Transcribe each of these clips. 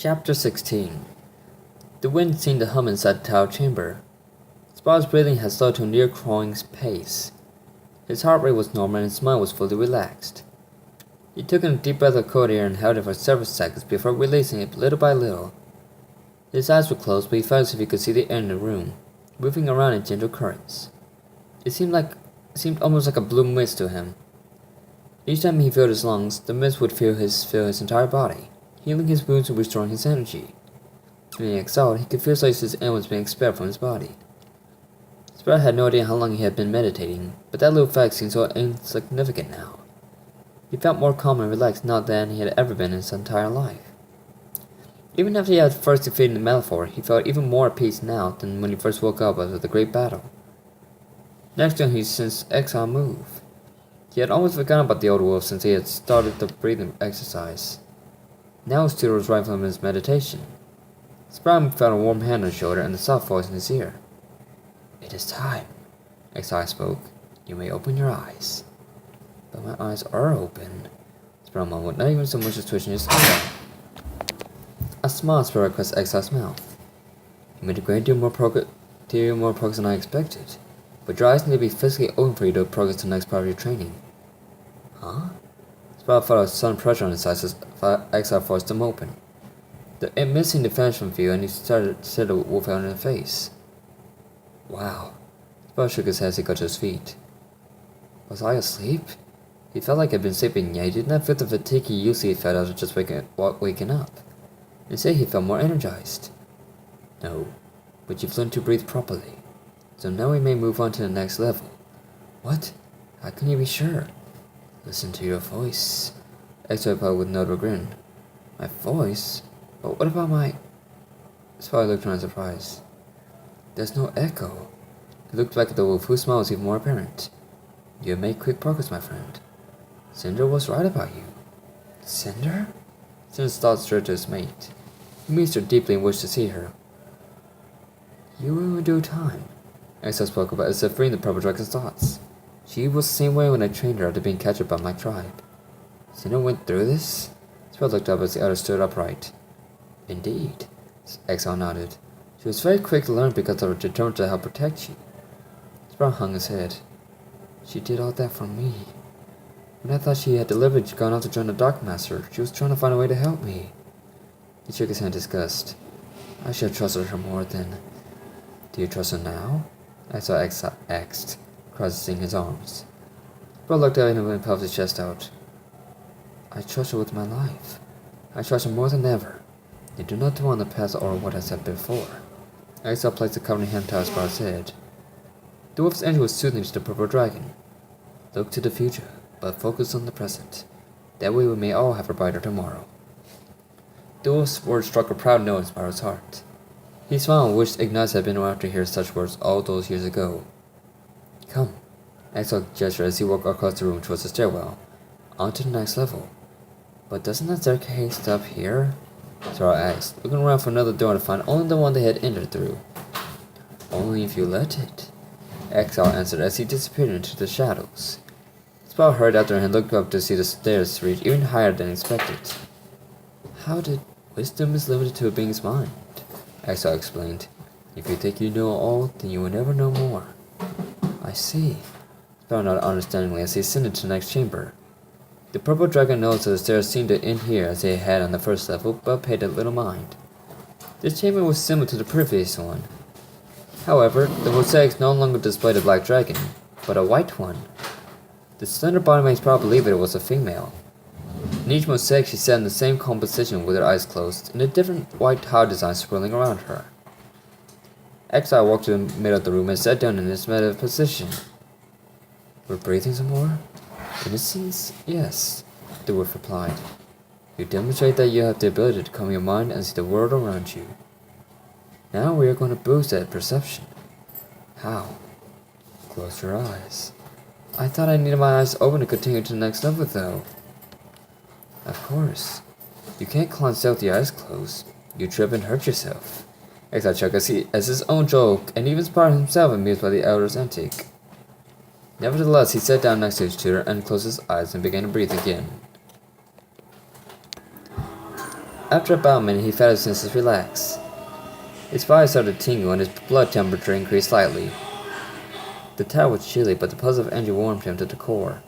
Chapter 16. The wind seemed to hum inside the tower chamber. Spyro's breathing had slowed to a near crawling pace. His heart rate was normal and his mind was fully relaxed. He took in a deep breath of cold air and held it for several seconds before releasing it little by little. His eyes were closed, but he felt as if he could see the air in the room, moving around in gentle currents. It seemed almost like a blue mist to him. Each time he filled his lungs, the mist would fill his entire body, healing his wounds and restoring his energy. When he exhaled, he could feel like his air was being expelled from his body. Spyro had no idea how long he had been meditating, but that little fact seemed so insignificant now. He felt more calm and relaxed now than he had ever been in his entire life. Even after he had first defeated the Metaphor, he felt even more at peace now than when he first woke up after the great battle. Next thing he sensed Exile move. He had almost forgotten about the old wolf since he had started the breathing exercise. Now his tutor was right from his meditation. Spyro felt a warm hand on his shoulder and a soft voice in his ear. "It is time," Exile spoke. "You may open your eyes." "But my eyes are open," Spyro mumbled, not even so much as twitching his ear. A smile spread across Exile's mouth. "You made a great deal more progress than I expected, but your eyes need to be physically open for you to progress to the next part of your training." "Huh?" Spyro felt a sudden pressure on his eyes as Exile forced them open. The mist seemed to vanish from view, and he started to the wolf out in the face. "Wow." Spyro shook his head as he got to his feet. Was I asleep? He felt like he had been sleeping, yet he did not feel the fatigue he usually felt after just waking up. Instead, he felt more energized. "No, but you've learned to breathe properly. So now we may move on to the next level." "What? How can you be sure?" "Listen to your voice," Exile replied with a notable grin. "My voice? But what about my—" Spyro looked around in surprise. "There's no echo." He looked back at the wolf, whose smile was even more apparent. "You have made quick progress, my friend. Cinder was right about you." "Cinder?" Cinder's thoughts strayed to his mate. He missed her deeply and wished to see her. "You will in due time," Exile spoke about as if reading the purple dragon's thoughts. "She was the same way when I trained her after being captured by my tribe." "Cinder went through this?" Spyro looked up as the other stood upright. "Indeed," Exile nodded. "She was very quick to learn because of her determined to help protect you." Spyro hung his head. "She did all that for me. When I thought she had deliberately gone off to join the Dark Master, she was trying to find a way to help me." He shook his hand in disgust. "I should have trusted her more than—" "Do you trust her now?" Exile asked, crossing his arms. Spyro looked at him and puffed his chest out. "I trust her with my life. I trust her more than ever. You do not dwell on the past or what I said before." Exile placed a covering hand on Spyro's head. The wolf's energy was soothing to the purple dragon. "Look to the future, but focus on the present. That way we may all have a brighter tomorrow." The wolf's words struck a proud note in Spyro's heart. He smiled and wished Ignatius had been around to hear such words all those years ago. "Come," Exile gestured as he walked across the room towards the stairwell. "On to the next level." "But doesn't that staircase stop here?" Spyro asked, looking around for another door to find only the one they had entered through. "Only if you let it," Exile answered as he disappeared into the shadows. Spyro hurried after him and looked up to see the stairs reach even higher than expected. "How did— Wisdom is limited to a being's mind," Exile explained. "If you think you know all, then you will never know more." "I see." Spyro nodded understandingly as he ascended to the next chamber. The purple dragon noticed that the stairs seemed to end here as they had on the first level, but paid little mind. This chamber was similar to the previous one. However, the mosaics no longer displayed a black dragon, but a white one. The slender body makes Spyro believe it was a female. In each mosaic she sat in the same calm position with her eyes closed, and a different white tile design swirling around her. Exile walked to the middle of the room and sat down in his meditative position. "We're breathing some more?" "Innocence? Yes," the wolf replied. "You demonstrate that you have the ability to calm your mind and see the world around you. Now we are going to boost that perception." "How?" "Close your eyes." "I thought I needed my eyes open to continue to the next level, though." "Of course. You can't climb stealth with your eyes closed. You trip and hurt yourself." Exile chuckled as his own joke, and even Spyro himself amused by the elder's antic. Nevertheless, he sat down next to his tutor and closed his eyes and began to breathe again. After about a minute, he felt his senses relax. His body started to tingle and his blood temperature increased slightly. The tower was chilly, but the positive energy warmed him to the core.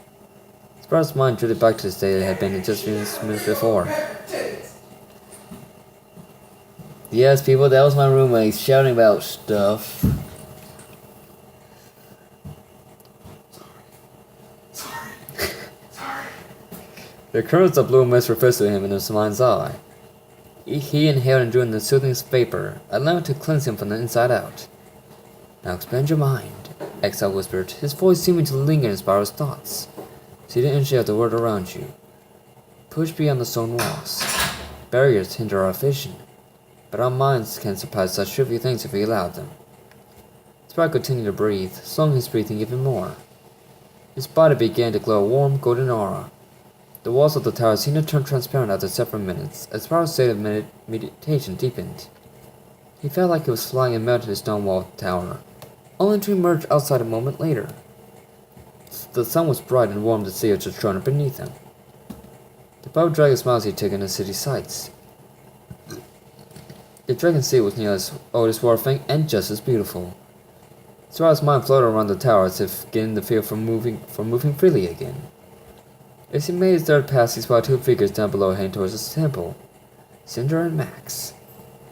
Spyro's mind drifted back to the state it had been in just a few minutes before. Yes, people, that was my roommate shouting about stuff. Sorry. The currents of blue mist were visiting him in his mind's eye. He inhaled and drew in the soothing vapor, allowing it to cleanse him from the inside out. Now expand your mind, Exile whispered, his voice seeming to linger in Spyro's thoughts. See the energy of the world around you. Push beyond the stone walls. Barriers hinder our vision, but our minds can surpass such trivial things if we allow them. Spyro continued to breathe, slowing his breathing even more. His body began to glow a warm, golden aura. The walls of the tower seemed to turn transparent after several minutes, as Spyro's state of meditation deepened. He felt like he was flying and melted the stone wall of the tower, only to emerge outside a moment later. The sun was bright and warm to see it just shone beneath him. The bow dragon smiled as he took in the city's sights. The dragon city was nearly as old as Warfang and just as beautiful. Spyro's mind floated around the tower as if getting the feel for moving freely again. As he made his third pass, he spotted two figures down below heading towards his temple, Cinder and Max.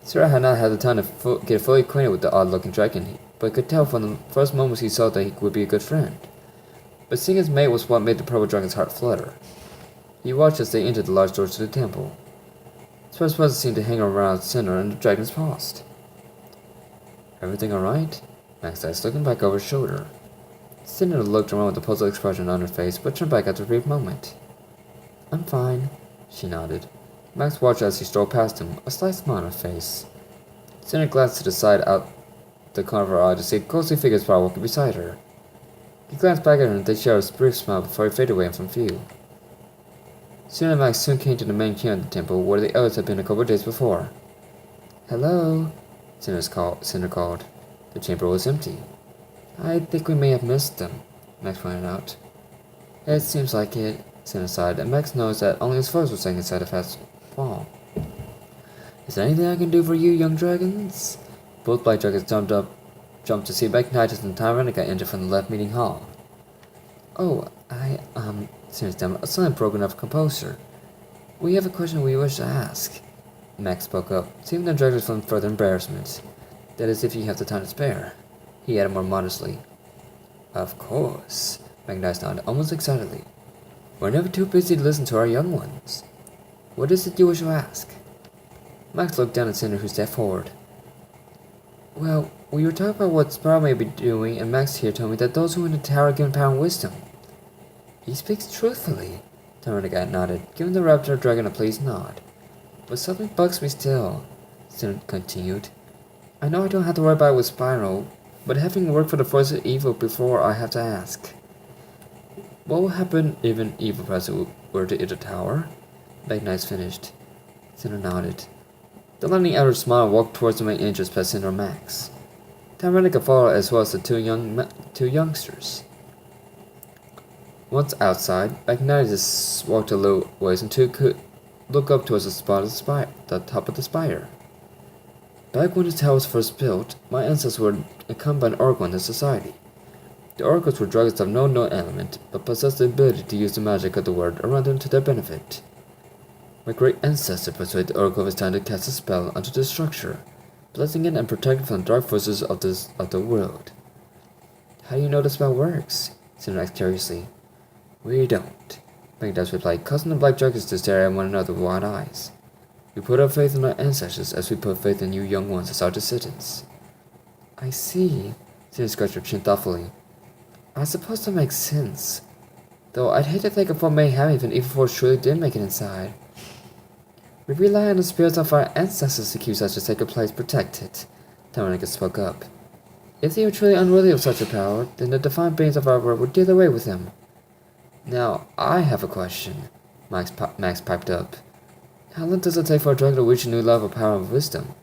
Spyro had not had the time to get fully acquainted with the odd-looking dragon, but could tell from the first moments he saw that he would be a good friend. But seeing his mate was what made the purple dragon's heart flutter. He watched as they entered the large doors to the temple. Spyro's presence seemed to hang around Cinder, and the dragons paused. Everything alright? Max asked, looking back over his shoulder. Cinder looked around with a puzzled expression on her face, but turned back after a brief moment. I'm fine, she nodded. Max watched as he strolled past him, a slight smile on her face. Cinder glanced to the side out the corner of her eye to see a ghostly figure Spyro walking beside her. He glanced back at her and they shared a brief smile before he faded away from view. Cinder and Max soon came to the main queue of the temple, where the others had been a couple of days before. Hello, Cinder called. The chamber was empty. I think we may have missed them, Max pointed out. It seems like it, Cinder sighed, and Max noticed that only his foes were staying inside a fast wall. Is there anything I can do for you, young dragons? Both black dragons jumped to see Magnitus and Tyrannica enter from the left meeting hall. Oh, Cinder stammered, a sudden broken of composure. We have a question we wish to ask. Max spoke up, saving the dragons from further embarrassment. That is, if you have the time to spare. He added more modestly. Of course, Magnitus nodded, almost excitedly. We're never too busy to listen to our young ones. What is it you wish to ask? Max looked down at Cinder, who stepped forward. Well, we were talking about what Spyro may be doing, and Max here told me that those who in the tower are given power and wisdom. He speaks truthfully, Tyrannica nodded, giving the raptor dragon a pleased nod. But something bugs me still, Cinder continued. I know I don't have to worry about it with Spyro, but having worked for the force of evil before, I have to ask. What will happen if an evil person were to enter the tower? Magnitus finished. Cinder nodded. The lightning outer smile walked towards the main entrance past Cinder and Max. Tyrannica followed as well as the two youngsters. Once outside, Magnitus walked a little ways until he could look up towards the spot of the top of the spire. Back when the tower was first built, my ancestors were accompanied by an oracle in the society. The oracles were dragons of no known element, but possessed the ability to use the magic of the world around them to their benefit. My great ancestor persuaded the oracle of his time to cast a spell onto the structure, blessing it and protecting it from the dark forces of the world. How do you know the spell works? Cinder asked curiously. We don't, Magnitus replied, causing the black dragons to stare at one another with wide eyes. We put our faith in our ancestors as we put faith in you young ones as our descendants. I see, Cinder scratched her chin thoughtfully. I suppose that makes sense. Though I'd hate to think of what may happen if an evil force truly did make it inside. We rely on the spirits of our ancestors to keep such a sacred place protected, Tyrannica spoke up. If they were truly unworthy of such a power, then the divine beings of our world would deal away with them. Now, I have a question, Max piped up. How long does it take for a dragon to reach a new level of power and wisdom?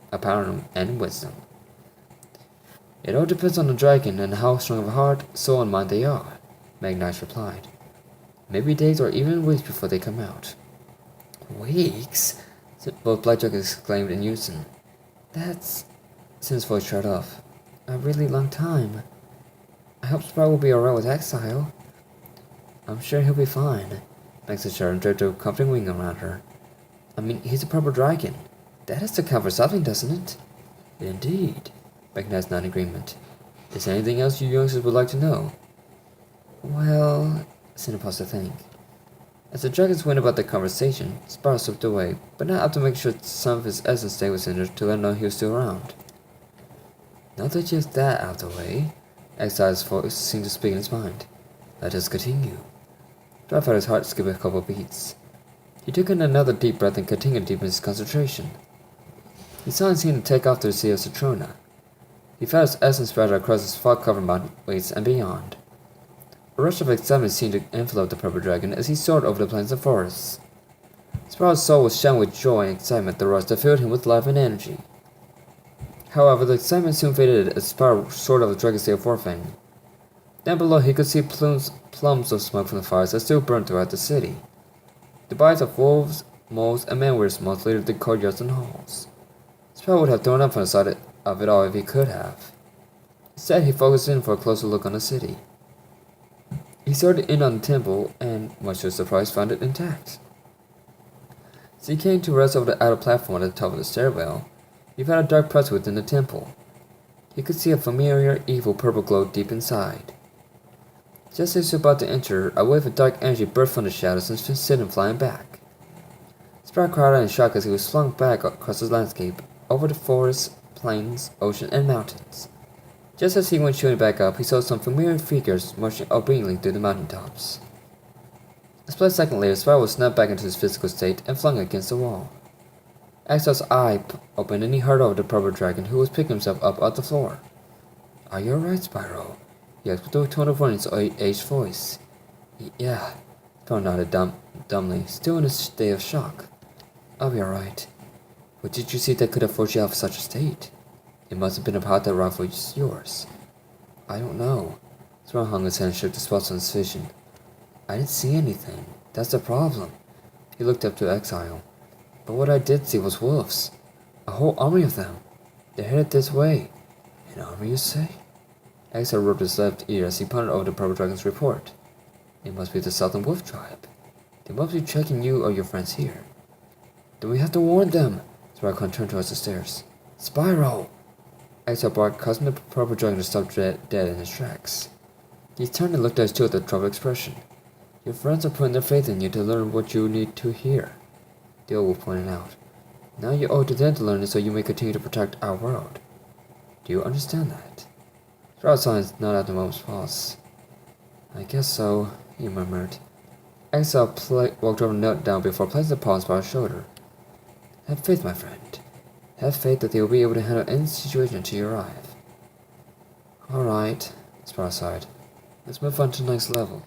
It all depends on the dragon and how strong of a heart, soul, and mind they are, Magnitus replied. Maybe days or even weeks before they come out. Weeks? Both blackjack exclaimed in unison. That's, Sin's voice shut off, a really long time. I hope Spyro will be alright with exile. I'm sure he'll be fine, Max assured and draped a comforting wing around her. I mean, he's a purple dragon. That has to count for something, doesn't it? Indeed, Magnus nodded in agreement. Is there anything else you youngsters would like to know? Well, Sin paused to think. As the dragons went about the conversation, Spyro slipped away, but not up to make sure some of his essence stayed with Cinder to let him know he was still around. Now that you have that out of the way, Exile's voice seemed to speak in his mind. Let us continue. Spyro felt his heart skip a couple of beats. He took in another deep breath and continued to deepen his concentration. He saw and seemed to take off to the sea of Citrona. He felt his essence spread across his fog-covered mountain wastes and beyond. A rush of excitement seemed to envelop the purple dragon as he soared over the plains and forests. Spyro's soul was shone with joy and excitement at the rush that filled him with life and energy. However, the excitement soon faded as Spyro soared over the dragon's tail forefang. Down below he could see plums of smoke from the fires that still burned throughout the city. The bodies of wolves, moles, and man-weary moths littered the courtyards and halls. Spyro would have thrown up on the side of it all if he could have. Instead, he focused in for a closer look on the city. He started in on the temple, and, much to his surprise, found it intact. As he came to rest over the outer platform at the top of the stairwell, he found a dark presence within the temple. He could see a familiar, evil purple glow deep inside. Just as he was about to enter, a wave of dark energy burst from the shadows and sent him flying back. Spyro cried out in shock as he was flung back across the landscape, over the forests, plains, ocean, and mountains. Just as he went shooting back up, he saw some familiar figures marching obediently through the mountaintops. A split second later, Spyro was snapped back into his physical state and flung against the wall. Exile's eye opened and he heard over the purple dragon who was picking himself up off the floor. Are you alright, Spyro? He asked with a tone of warning in his aged voice. Yeah, Spyro nodded dumbly, still in a state of shock. I'll be alright. What did you see that could have forced you out of such a state? It must have been a power that rivals yours. I don't know. Spyro hung his head and shook the spots on his vision. I didn't see anything. That's the problem. He looked up to Exile. But what I did see was wolves. A whole army of them. They're headed this way. An army, you say? Exile rubbed his left ear as he pondered over the purple dragon's report. It must be the Southern Wolf tribe. They must be tracking you or your friends here. Then we have to warn them. Spyro turned towards the stairs. Spyro! Exile barked, causing the purple dragon to stop dead in his tracks. He turned and looked at his two with a troubled expression. Your friends are putting their faith in you to learn what you need to hear, the old wolf pointed out. Now you owe it to them to learn it so you may continue to protect our world. Do you understand that? Spyro saw his nod after a moment's pause. I guess so, he murmured. Exile walked over and knelt down before placing the paw on Spyro's shoulder. Have faith, my friend. Have faith that they will be able to handle any situation until you arrive. Alright, Spyro sighed. Let's move on to the next level.